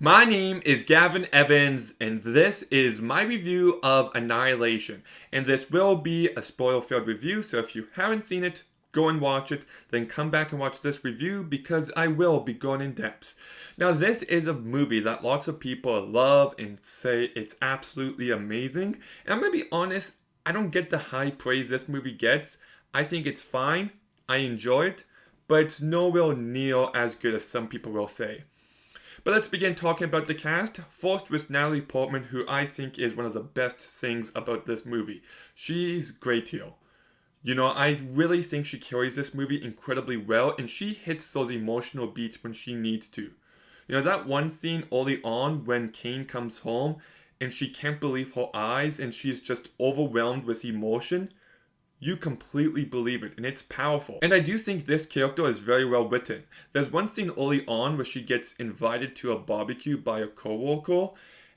My name is Gavin Evans, and this is my review of Annihilation. And this will be a spoiler-filled review, so if you haven't seen it, go and watch it, then come back and watch this review because I will be going in depth. Now, this is a movie that lots of people love and say it's absolutely amazing. And I'm gonna be honest, I don't get the high praise this movie gets. I think it's fine, I enjoy it, but it's nowhere near as good as some people will say. But let's begin talking about the cast. First with Natalie Portman, who I think is one of the best things about this movie. She's great here. I really think she carries this movie incredibly well, and she hits those emotional beats when she needs to. That one scene early on when Kane comes home and she can't believe her eyes and she's just overwhelmed with emotion. You completely believe it, and it's powerful. And I do think this character is very well written. There's one scene early on where she gets invited to a barbecue by a coworker,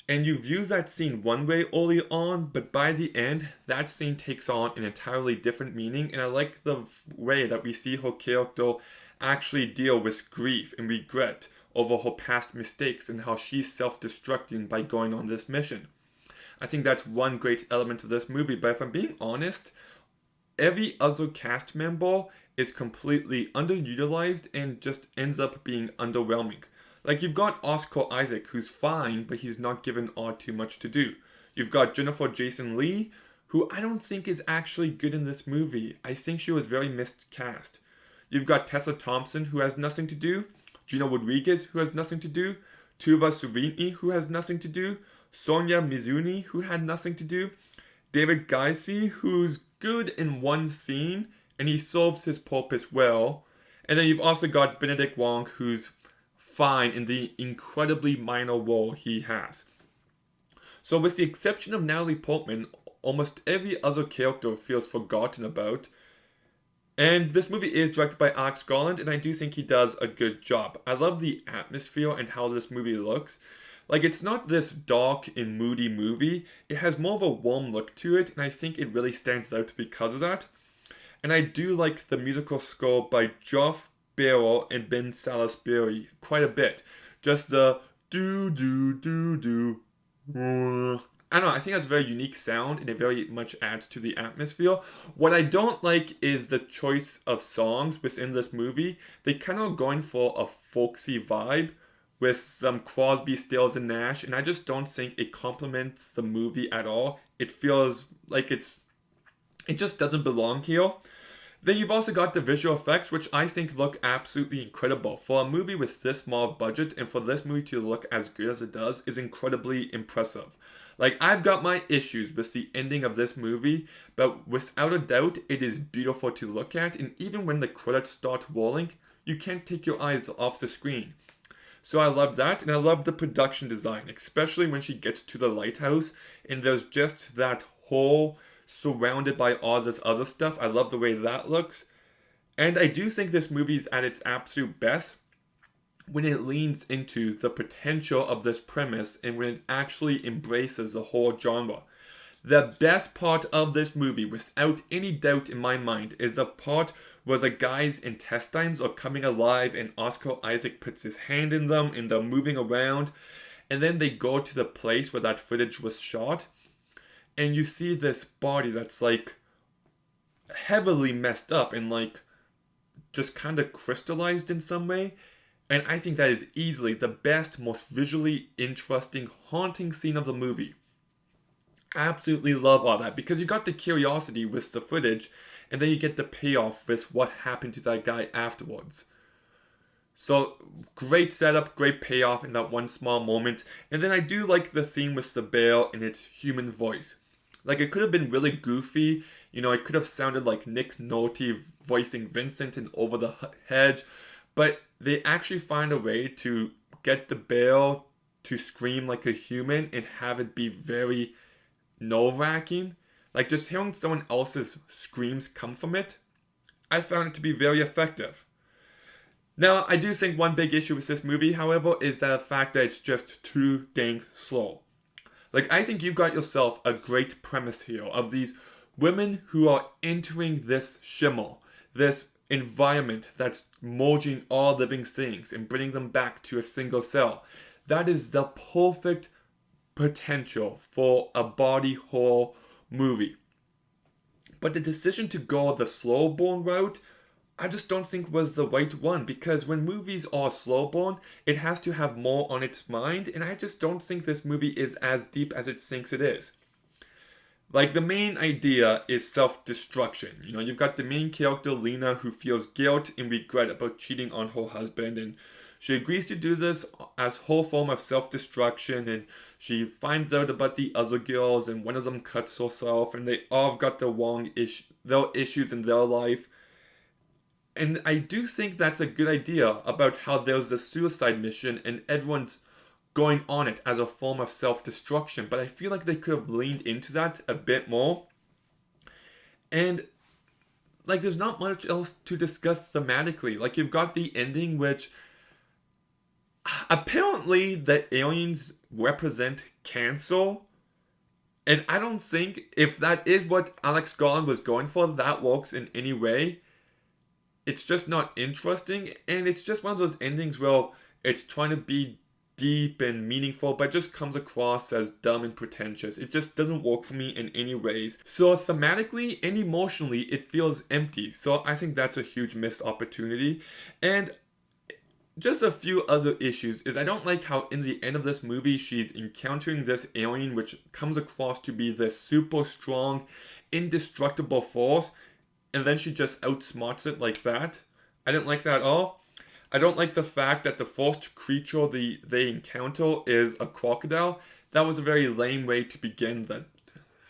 and you view that scene one way early on, but by the end, that scene takes on an entirely different meaning, and I like the way that we see her character actually deal with grief and regret over her past mistakes and how she's self-destructing by going on this mission. I think that's one great element of this movie, but if I'm being honest, every other cast member is completely underutilized and just ends up being underwhelming. Like, you've got Oscar Isaac, who's fine, but he's not given all too much to do. You've got Jennifer Jason Leigh, who I don't think is actually good in this movie. I think she was very miscast. You've got Tessa Thompson, who has nothing to do. Gina Rodriguez, who has nothing to do. Tuva Surini, who has nothing to do. Sonia Mizuni, who had nothing to do. David Geisy, who's good in one scene, and he serves his purpose well. And then you've also got Benedict Wong, who's fine in the incredibly minor role he has. So with the exception of Natalie Portman, almost every other character feels forgotten about. And this movie is directed by Alex Garland, and I do think he does a good job. I love the atmosphere and how this movie looks. Like, it's not this dark and moody movie. It has more of a warm look to it, and I think it really stands out because of that. And I do like the musical score by Geoff Barrow and Ben Salisbury quite a bit. Just the do. I don't know, I think that's a very unique sound, and it very much adds to the atmosphere. What I don't like is the choice of songs within this movie. They kind of going for a folksy vibe with some Crosby, Stills, and Nash, and I just don't think it complements the movie at all. It feels like it just doesn't belong here. Then you've also got the visual effects, which I think look absolutely incredible. For a movie with this small budget, and for this movie to look as good as it does, is incredibly impressive. Like, I've got my issues with the ending of this movie, but without a doubt, it is beautiful to look at, and even when the credits start rolling, you can't take your eyes off the screen. So I love that, and I love the production design, especially when she gets to the lighthouse, and there's just that hole surrounded by all this other stuff. I love the way that looks. And I do think this movie's at its absolute best when it leans into the potential of this premise and when it actually embraces the whole genre. The best part of this movie, without any doubt in my mind, is the part where the guy's intestines are coming alive and Oscar Isaac puts his hand in them and they're moving around. And then they go to the place where that footage was shot. And you see this body that's like heavily messed up and like just kind of crystallized in some way. And I think that is easily the best, most visually interesting, haunting scene of the movie. Absolutely love all that because you got the curiosity with the footage and then you get the payoff with what happened to that guy afterwards. So great setup, great payoff in that one small moment. And then I do like the scene with the bear and its human voice. Like, it could have been really goofy. It could have sounded like Nick Nolte voicing Vincent in Over the Hedge. But they actually find a way to get the bear to scream like a human and have it be very nerve-wracking. Like, just hearing someone else's screams come from it, I found it to be very effective. Now, I do think one big issue with this movie, however, is the fact that it's just too dang slow. Like, I think you've got yourself a great premise here of these women who are entering this shimmer, this environment that's merging all living things and bringing them back to a single cell. that is the perfect potential for a body horror movie. But the decision to go the slow burn route, I just don't think was the right one, because when movies are slow burn, it has to have more on its mind, and I just don't think this movie is as deep as it thinks it is. Like, the main idea is self-destruction. You know, you've got the main character, Lena, who feels guilt and regret about cheating on her husband, and she agrees to do this as her form of self-destruction, and she finds out about the other girls, and one of them cuts herself, and they all have got their issues in their life. And I do think that's a good idea about how there's a suicide mission and everyone's going on it as a form of self-destruction, but I feel like they could have leaned into that a bit more. And like, there's not much else to discuss thematically. Like, you've got the ending, which apparently the aliens represent cancer, and I don't think, if that is what Alex Garland was going for, that works in any way. It's just not interesting, and it's just one of those endings where it's trying to be deep and meaningful, but just comes across as dumb and pretentious. It just doesn't work for me in any ways. So thematically and emotionally, it feels empty. So I think that's a huge missed opportunity. And just a few other issues is I don't like how in the end of this movie she's encountering this alien which comes across to be this super strong, indestructible force, and then she just outsmarts it like that. I didn't like that at all. I don't like the fact that the first creature they encounter is a crocodile. That was a very lame way to begin the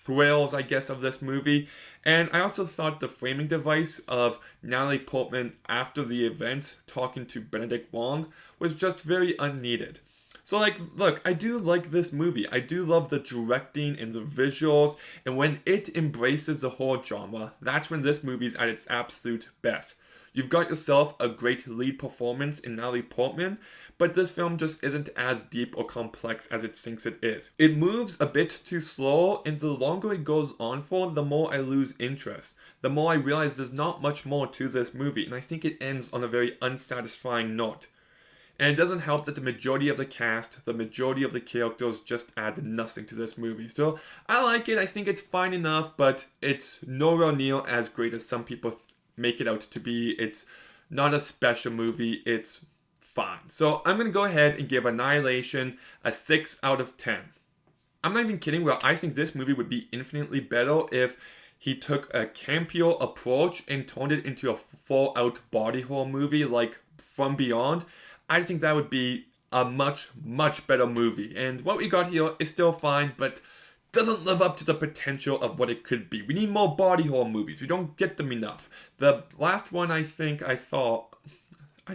thrills, I guess, of this movie. And I also thought the framing device of Natalie Portman after the event talking to Benedict Wong was just very unneeded. So, like, look, I do like this movie. I do love the directing and the visuals, and when it embraces the horror genre, that's when this movie's at its absolute best. You've got yourself a great lead performance in Natalie Portman, but this film just isn't as deep or complex as it thinks it is. It moves a bit too slow, and the longer it goes on for, the more I lose interest. The more I realize there's not much more to this movie, and I think it ends on a very unsatisfying note. And it doesn't help that the majority of the cast, the majority of the characters just add nothing to this movie. So I like it, I think it's fine enough, but it's nowhere near as great as some people make it out to be. It's not a special movie, it's fine. So I'm going to go ahead and give Annihilation a 6 out of 10. I'm not even kidding, where I think this movie would be infinitely better if he took a campier approach and turned it into a full-out body horror movie like From Beyond. I think that would be a much, much better movie. And what we got here is still fine, but doesn't live up to the potential of what it could be. We need more body horror movies. We don't get them enough. The last one I saw, I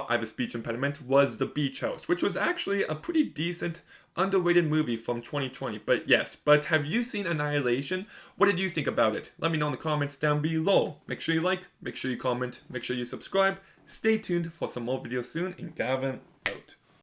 have a speech impediment, was The Beach House, which was actually a pretty decent, underrated movie from 2020. But yes, but have you seen Annihilation? What did you think about it? Let me know in the comments down below. Make sure you like, make sure you comment, make sure you subscribe. Stay tuned for some more videos soon, and Gavin out.